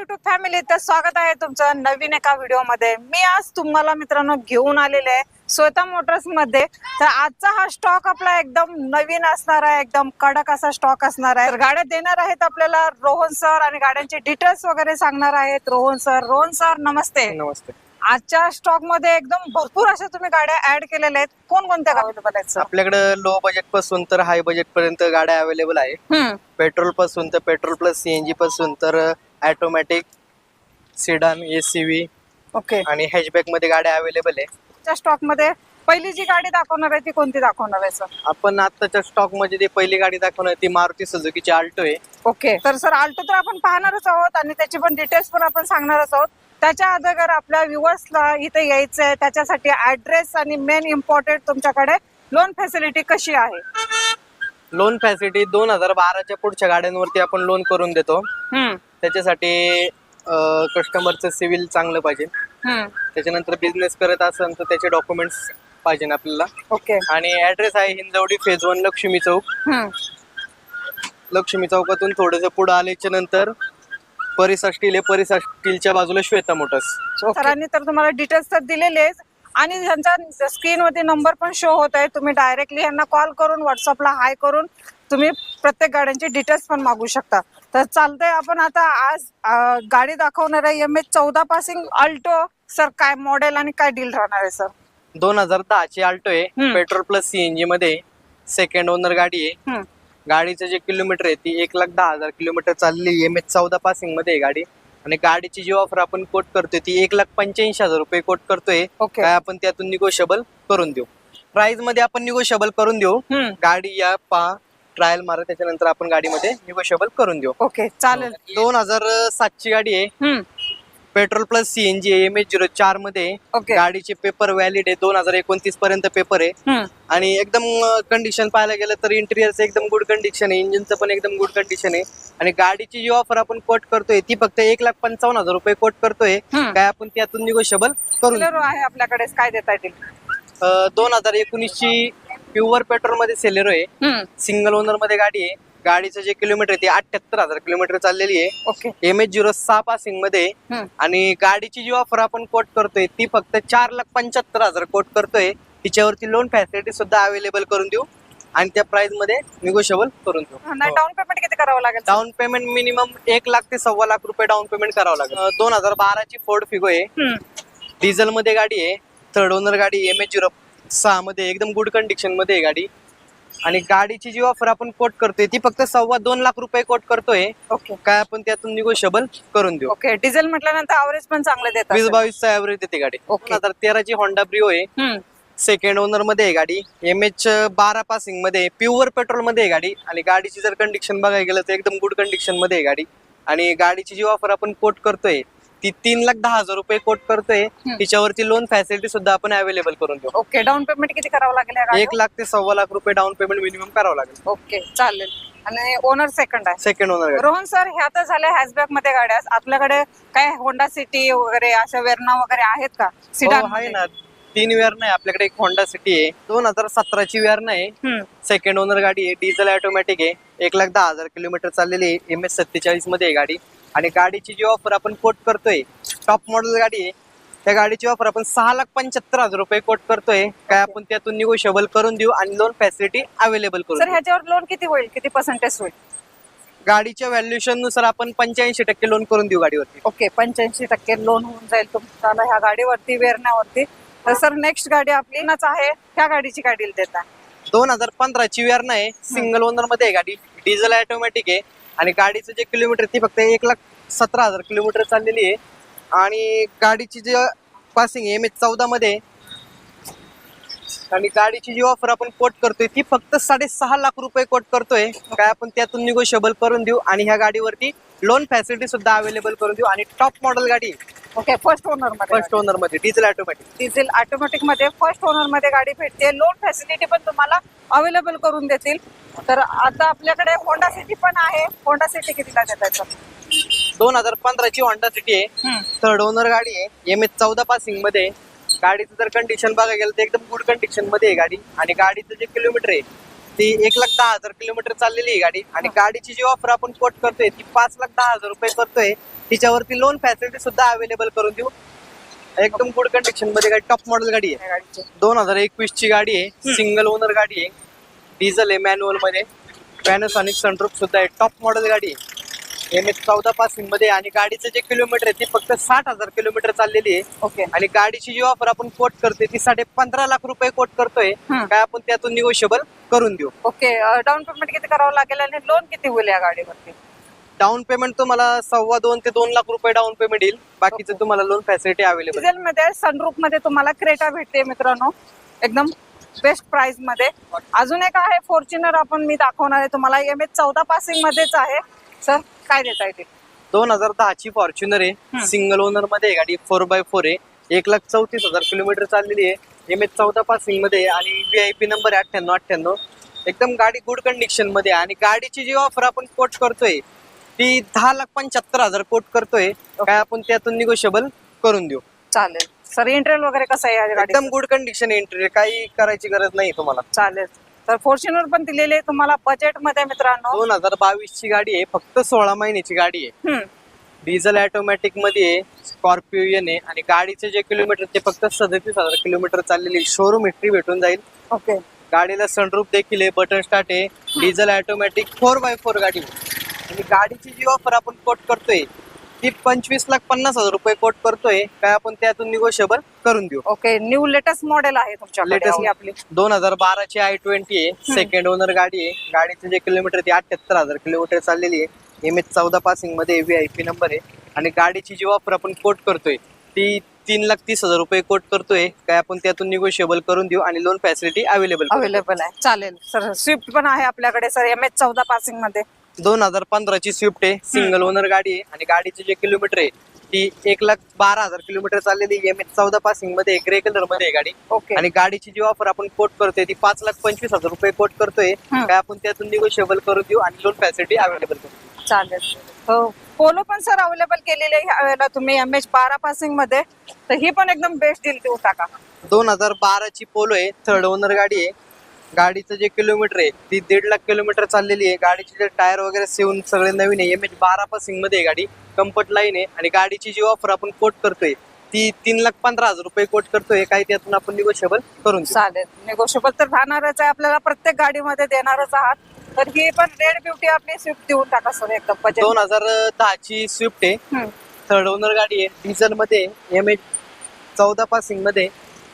YouTube family, तर स्वागत आहे तुमचं नवीन एका व्हिडिओ मध्ये। मी आज तुम्हाला मित्रांनो घेऊन आलेले आहे श्वेता मोटर्स मध्ये। तर आजचा हा स्टॉक आपला एकदम नवीन असणार आहे, एकदम कडक असा स्टॉक असणार आहे। तर गाड्या देणार आहेत आपल्याला रोहन सर आणि गाड्यांचे डिटेल्स वगैरे सांगणार आहेत रोहन सर। रोहन सर नमस्ते। नमस्ते। आजच्या स्टॉक मध्ये एकदम भरपूर अशा तुम्ही गाड्या ऍड केलेल्या आहेत, कोणकोणत्या अवेलेबल आहेत? आपल्याकडे लो बजेट पासून तर हाय बजेट पर्यंत गाड्या अवेलेबल आहे। पेट्रोल पासून तर पेट्रोल प्लस सीएनजी पासून तर ऑटोमॅटिक, सेडान, एसयूव्ही ओके आणि हॅचबॅक मध्ये गाड्या अवेलेबल आहे। त्या स्टॉक मध्ये पहिली जी गाडी दाखवणार आहे ती कोणती दाखवणार आहे सर? आपण आताच्या स्टॉक मध्ये जी पहिली गाडी दाखवणार ती मारुती सुझुकीची आल्टो आहे। ओके, तर सर आल्टो तर आपण पाहणारच आहोत आणि त्याची पण डिटेल्स पण आपण सांगणारच आहोत। त्याच्या अगोदर आपल्या व्ह्युअर्सला इथे यायचं आहे, त्याच्यासाठी ऍड्रेस आणि मेन इम्पॉर्टंट तुमच्याकडे लोन फॅसिलिटी कशी आहे? लोन फॅसिलिटी 2012च्या पुढच्या गाड्यांवरती आपण लोन करून देतो। त्याच्यासाठी कस्टमरचं सिव्हिल चांगलं पाहिजे, त्याच्यानंतर बिझनेस करत असेल तर त्याचे डॉक्युमेंट्स पाहिजे आपल्याला। ओके, आणि ऍड्रेस आहे हिंजवडी फेज 1 लक्ष्मी चौक। लक्ष्मी चौकातून थोडंसं पुढे आल्याच्या नंतर परिसा स्टील आहे, परिसा स्टीलच्या बाजूला श्वेता मोटर्स। सरांनी तर तुम्हाला डिटेल्स तर दिलेलेच आणि त्यांचा स्क्रीनवरती नंबर पण शो होत आहे। तुम्ही डायरेक्टली यांना कॉल करून व्हॉट्सअपला हाय करून तुम्ही प्रत्येक गाड्यांची डिटेल्स पण मागू शकता। तर चालतंय, आपण आता आज गाडी दाखवणार आहे MH14 पासिंग अल्टो। सर काय मॉडेल आणि काय डील राहणार आहे सर? 2010 ची अल्टो आहे, पेट्रोल प्लस सीएनजी मध्ये, सेकंड ओनर गाडी आहे। गाडीचं जे किलोमीटर आहे ती 1,10,000 किलोमीटर चालली। MH14 पासिंग मध्ये आहे गाडी आणि गाडीची जी ऑफर आपण कोट करतोय ती 1,85,000 रुपये कोट करतोय। काय आपण त्यातून निगोशिएबल करून देऊ, प्राइस मध्ये आपण निगोशिएबल करून देऊ। गाडी या पहा, ट्रायल मारा, त्याच्यानंतर आपण गाडीमध्ये निगोशिएबल करून देऊ। ओके चालेल। 2007 ची गाडी आहे, पेट्रोल प्लस सीएनजी आहे, MH04 मध्ये। गाडीचे पेपर व्हॅलिड आहे, 2029 पर्यंत पेपर आहे आणि एकदम कंडिशन पाहायला गेलं तर इंटेरियरचं एकदम गुड कंडिशन आहे, इंजिनचं पण एकदम गुड कंडिशन आहे। आणि गाडीची जी ऑफर आपण कोट करतोय ती फक्त 1,55,000 रुपये कोट करतोय। काय आपण त्यातून निगोशिएबल करून आहे आपल्याकडे काय देता येईल? 2019 ची प्युअर पेट्रोल मध्ये सेलेरो आहे, सिंगल ओनर मध्ये गाडी आहे। गाडीचं जे किलोमीटर ते 78,000 किलोमीटर चाललेली आहे। MH06 पासिंग मध्ये आणि गाडीची जी ऑफर आपण कोट करतोय ती फक्त 4,75,000 कोट करतोय। तिच्यावरती लोन फॅसिलिटी सुद्धा अवेलेबल करून देऊ आणि त्या प्राइस मध्ये निगोशिएबल करून देऊ। डाऊन पेमेंट किती करावं लागेल? डाऊन पेमेंट मिनिमम 1,00,000 ते 1,25,000 रुपये डाऊन पेमेंट करावं लागेल। 2012 ची फोर्ड फिगो आहे, डिझेल मध्ये गाडी आहे, थर्ड ओनर गाडी। MH06 मध्ये एकदम गुड कंडिशन मध्ये आहे गाडी आणि गाडीची जी ऑफर आपण कोट करतोय ती फक्त 2,25,000 रुपये कोट करतोय। काय आपण त्यातून निगोशिएबल करून देऊ। ओके, डिझेल म्हटल्यानंतर ऍव्हरेज पण चांगले देतात, 20-22 ऍव्हरेज देते गाडी। 2013 ची होंडा ब्रिओ आहे, सेकंड ओनर मध्ये आहे गाडी, MH12 पासिंग मध्ये, प्युअर पेट्रोल मध्ये आहे गाडी आणि गाडीची जर कंडिशन बघायला गेलं तर एकदम गुड कंडिशन मध्ये आहे गाडी आणि गाडीची जी ऑफर आपण कोट करतोय ती 3,10,000 रुपये कोट करतोय। तिच्यावरती लोन फॅसिलिटी सुद्धा आपण अवेलेबल करून देऊ। ओके, डाऊन पेमेंट किती करावं लागेल? 1,00,000 ते 1,25,000 रुपये डाऊन पेमेंट मिनिमम करावं लागेल। ओके चालेल। आणि ओनर सेकंड आहे? Second owner. रोहन सर, ह्या तर झाल्या हॅचबॅक मध्ये गाड्या, आपल्याकडे काय होंडा सिटी वगैरे अशा वेर्ना वगैरे आहेत का? सिडान आहे ना, 3 वेर्ना आहे आपल्याकडे। एक होंडा सिटी आहे, 2017 ची वेर्ना आहे, सेकंड ओनर गाडी आहे, डिझेल ऑटोमॅटिक आहे, 1,10,000 किलोमीटर चाललेली आहे, MH47 मध्ये आहे गाडी आणि गाडीची जी ऑफर आपण कोट करतोय टॉप मॉडेल गाडी आहे, त्या गाडीची ऑफर आपण 6,75,000 रुपये कोट करतोय। काय आपण त्यातून निगोशिएबल करून देऊ आणि लोन फॅसिलिटी अवेलेबल करू। सर ह्याच्यावर लोन किती होईल, किती पर्सेंटेज होईल? गाडीच्या व्हॅल्युएशन नुसार आपण 85% लोन करून देऊ गाडीवरती। ओके, 85% लोन होऊन जाईल तुम्हाला ह्या गाडीवरती, वेर्नावरती। तर सर नेक्स्ट गाडी आपली नाच आहे, ह्या गाडीची काय डील देता? 2015 ची वेर्ना आहे, सिंगल ओनर मध्ये आहे गाडी, डिझेल ऑटोमॅटिक आहे आणि गाडीचं जे किलोमीटर ती फक्त 1,17,000 किलोमीटर चाललेली आहे आणि गाडीची जी पासिंग MH14 मध्ये आणि गाडीची जी ऑफर आपण कोट करतोय ती फक्त 6.5 रुपये कोट करतोय। काय आपण त्यातून निगोशिएबल करून देऊ आणि ह्या गाडीवरती लोन फॅसिलिटी सुद्धा अवेलेबल करून देऊ आणि टॉप मॉडेल गाडी। ओके, फर्स्ट ओनर मध्ये डिझेल ऑटोमॅटिक। डिझेल ऑटोमॅटिक मध्ये फर्स्ट ओनर मध्ये गाडी भेटते, लोन फॅसिलिटी पण तुम्हाला अवेलेबल करून देतील। तर आता आपल्याकडे होंडा सिटी पण आहे, होंडा सिटी कितीला देतात? 2015 ची होंडा सिटी आहे, थर्ड ओनर गाडी आहे, MH14 पासिंग मध्ये। गाडीचं जर कंडिशन बघायला गेलं तर एकदम गुड कंडिशन मध्ये आहे गाडी आणि गाडीचं जे किलोमीटर आहे ती 1,10,000 किलोमीटर चाललेली आहे गाडी आणि गाडीची जी ऑफर आपण कोट करतोय ती 5,10,000 रुपये करतोय. तिच्यावरती लोन फॅसिलिटी सुद्धा अवेलेबल करून देऊ. एकदम गुड कंडिशन मध्ये गाडी, टॉप मॉडेल गाडी आहे. 2021 ची गाडी आहे, सिंगल ओनर गाडी आहे, डिझेल आहे, मॅन्युअल मध्ये, पॅनासॉनिक सनरूफ सुद्धा आहे, टॉप मॉडेल गाडी आहे. MH14 पासिंग मध्ये आणि गाडीचं जे किलोमीटर आहे ती फक्त 60,000 किलोमीटर चाललेली आहे. ओके. आणि गाडीची जी ऑफर आपण कोट करतोय ती 15.5 लाख रुपये कोट करतोय. काय आपण त्यातून निगोशिएबल करून देऊ. ओके. डाऊन पेमेंट किती करावं लागेल आणि लोन किती होईल या गाडीवरती? डाऊन पेमेंट तुम्हाला 2.25 ते 2 लाख रुपये डाऊन पेमेंट येईल. बाकीचं तुम्हाला लोन फॅसिलिटी अवेलेबल. डिझेल मध्ये सनरूफ मध्ये तुम्हाला क्रेटा भेटते मित्रांनो, एकदम बेस्ट प्राइस मध्ये. अजून एक आहे फॉर्च्युनर, आपण मी दाखवणार आहे तुम्हाला. MH14 पासिंग मध्येच आहे. सर काय देता येते? 2010 ची फॉर्च्युनर आहे, सिंगल ओनर मध्ये आहे गाडी, 4x4 आहे, 1,34,000 किलोमीटर चाललेली आहे. MH14 पासिंग मध्ये आणि VIP नंबर आहे 9898. एकदम गाडी गुड कंडिशन मध्ये. आणि गाडीची जी ऑफर आपण कोट करतोय ती 10,75,000 कोट करतोय. काय आपण त्यातून निगोशिएबल करून देऊ. चालेल. सर इंटेरियर वगैरे कसं आहे या गाडी? एकदम गुड कंडिशन इंटेरियर, काही करायची गरज नाही तुम्हाला. चालेल. तर फॉर्च्युनर पण दिलेली आहे तुम्हाला बजेट मध्ये मित्रांनो. 2022 ची गाडी आहे, फक्त 16 महिन्याची गाडी आहे, डिझेल ऑटोमॅटिक मध्ये आहे, स्कॉर्पिओन आहे आणि गाडीचे जे किलोमीटर ते फक्त 37,000 किलोमीटर चाललेली. शोरूम हिस्ट्री भेटून जाईल. ओके. गाडीला सनरूफ देखील आहे, बटन स्टार्ट आहे, डिझेल ऑटोमॅटिक 4x4 गाडी. आणि गाडीची जी ऑफर आपण कोट करतोय ती 25,50,000 रुपये कोट करतोय. काय आपण त्यातून निगोशिएबल करून देऊ. ओके. न्यू लेटेस्ट मॉडेल आहे तुमच्याकडे? लेटेस्ट आपली 2012 ची i20 आहे, सेकंड ओनर गाडी आहे. गाडीचे जे किलोमीटर ते 78,000 किलोमीटर चाललेली आहे. MH14 पासिंग मध्ये VIP नंबर आहे. आणि गाडीची जी ऑफर आपण कोट करतोय ती 3,30,000 रुपये कोट करतोय. काय आपण त्यातून निगोशिएबल करून देऊ आणि लोन फॅसिलिटी अवेलेबल आहे. चालेल सर. स्विफ्ट पण आहे आपल्याकडे सर, MH14 पासिंग मध्ये. 2015 ची स्विफ्ट आहे, सिंगल ओनर गाडी आहे आणि गाडीचे जे किलोमीटर आहे ती 1,12,000 किलोमीटर चाललेली. MH14 पासिंग मध्ये ग्रे कलर मध्ये आहे गाडी. ओके. आणि गाडीची जी ऑफर आपण कोट करतोय ती 5,25,000 रुपये कोट करतोय. काय आपण त्यातून निगोशिएबल करून देऊ आणि लोन फॅसिलिटी अवेलेबल करू. चालेल. पोलो पण सर अवेलेबल केलेली आहे ह्यावेळेला तुम्ही MH12 पासिंग मध्ये, तर ही पण एकदम बेस्ट डील देऊ टाका. 2012 ची पोलो आहे, थर्ड ओनर गाडी आहे. गाडीचं जे किलोमीटर आहे ती 1.5 लाख किलोमीटर चाललेली आहे. गाडीचे जे टायर वगैरे सेवून सगळे नवीन आहे. MH12 पासिंग मध्ये आहे गाडी, कम्फर्ट लाईन आहे. आणि गाडीची जी ऑफर आपण कोट करतोय ती 3,15,000 रुपये कोट करतोय. काही त्यातून आपण निगोशिएबल करून देऊ. चालेल. निगोशिएबल तर राहणारच आहे आपल्याला, प्रत्येक गाडीमध्ये देणारच आहात. तर ही पण रेड ब्युटी आपली स्विफ्ट देऊन टाका सर एकदम बजेट. 2010 ची स्विफ्ट आहे, थर्ड ओनर गाडी आहे, डिझेल मध्ये, MH14 पासिंग मध्ये.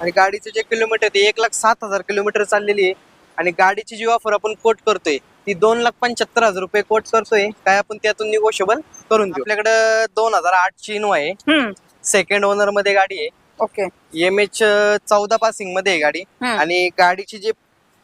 आणि गाडीचे जे किलोमीटर ते 1,07,000 किलोमीटर चाललेली आहे. आणि गाडीची जी ऑफर आपण कोट करतोय ती 2,75,000 रुपये कोट करतोय. काय आपण त्यातून निगोशिएबल करून देऊ. आपल्याकडे 2008 ची इनोवा आहे, सेकंड ओनर मध्ये गाडी आहे. ओके. MH14 पासिंग मध्ये आहे गाडी. आणि गाडीचे जे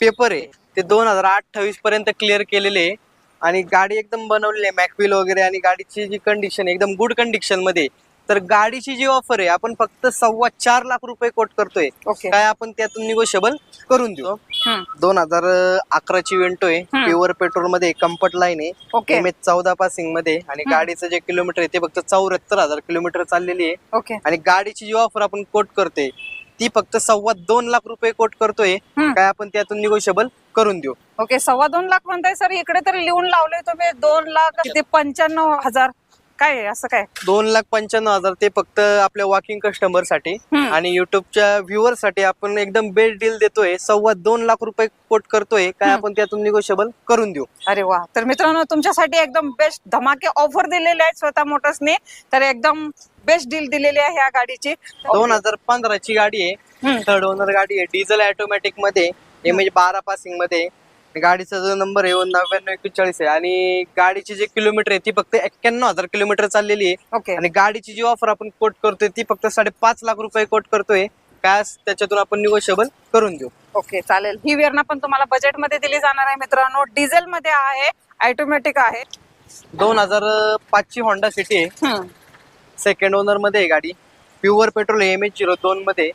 पेपर आहे ते 2028 पर्यंत क्लिअर केलेले आहे. आणि गाडी एकदम बनवलेली आहे, मॅकविल वगैरे. आणि गाडीची जी कंडिशन एकदम गुड कंडिशन मध्ये. तर गाडीची जी ऑफर आहे आपण फक्त 4.25 लाख रुपये कोट करतोय. काय आपण त्यातून निगोशिएबल करून देऊ. 2011 ची वेंटो आहे, प्युअर पेट्रोल मध्ये, कम्फर्ट लाईन आहे, MH14 पासिंग मध्ये. आणि गाडीचं जे किलोमीटर आहे ते फक्त 74,000 किलोमीटर चाललेली आहे. आणि गाडीची जी ऑफर आपण कोट करतोय ती फक्त 2.25 लाख रुपये कोट करतोय. काय आपण त्यातून निगोशिएबल करून देऊ. ओके. 2.25 लाख म्हणताय सर, इकडे तर लिहून लावले तुम्ही 2,95,000. काय आहे असं काय? 2,95,000 ते फक्त आपल्या वॉकिंग कस्टमर साठी आणि युट्यूबच्या व्ह्युअर साठी आपण एकदम बेस्ट डील देतोय. 2.25 लाख रुपये कोट करतोय. काय आपण त्यातून निगोशिएबल करून देऊ. अरे वा. तर मित्रांनो तुमच्यासाठी एकदम बेस्ट धमाके ऑफर दिलेले आहेत स्वतः मोटर्सने. तर एकदम बेस्ट डील दिलेली आहे या गाडीची. 2015 ची गाडी आहे, थर्ड ओनर गाडी आहे, डिझेल ऑटोमॅटिक मध्ये, MH12 पासिंग मध्ये. गाडीचा जो नंबर आहे 9941 आहे. आणि गाडीची जे किलोमीटर आहे ती फक्त 91,000 किलोमीटर चाललेली आहे. आणि गाडीची जी ऑफर आपण कोट करतोय ती फक्त 5.5 लाख रुपये कोट करतोय. काय त्याच्यातून आपण निगोशिएबल करून देऊ. ओके. चालेल. ही वेरणा पण तुम्हाला बजेट मध्ये दिली जाणार आहे मित्रांनो. डिझेल मध्ये आहे, ऑटोमॅटिक आहे. 2005 ची होंडा सिटी आहे, सेकंड ओनर मध्ये आहे गाडी, प्युअर पेट्रोल MH02 मध्ये.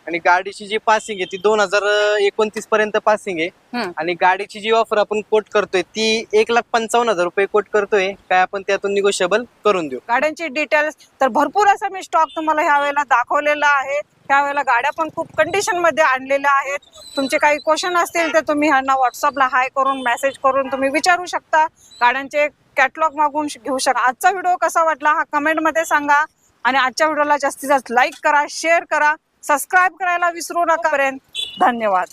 आणि गाडीची जी पासिंग आहे ती 2029 पर्यंत पासिंग आहे. आणि गाडीची जी ऑफर आपण कोट करतोय ती 1,55,000 रुपये कोट करतोय. काय आपण त्यातून निगोशिएबल करून देऊ. गाड्यांची डिटेल्स तर भरपूर असा मी स्टॉक तुम्हाला ह्या वेळेला दाखवलेला आहे. ह्या वेळेला गाड्या पण खूप कंडिशन मध्ये आणलेल्या आहेत. तुमचे काही क्वेश्चन असतील तर तुम्ही ह्यांना व्हॉट्सअपला हाय करून मेसेज करून तुम्ही विचारू शकता. गाड्यांचे कॅटलॉग मागून घेऊ शकता. आजचा व्हिडिओ कसा वाटला हा कमेंट मध्ये सांगा. आणि आजच्या व्हिडिओला जास्तीत जास्त लाईक करा, शेअर करा, सबस्क्राईब करायला विसरू नका. धन्यवाद.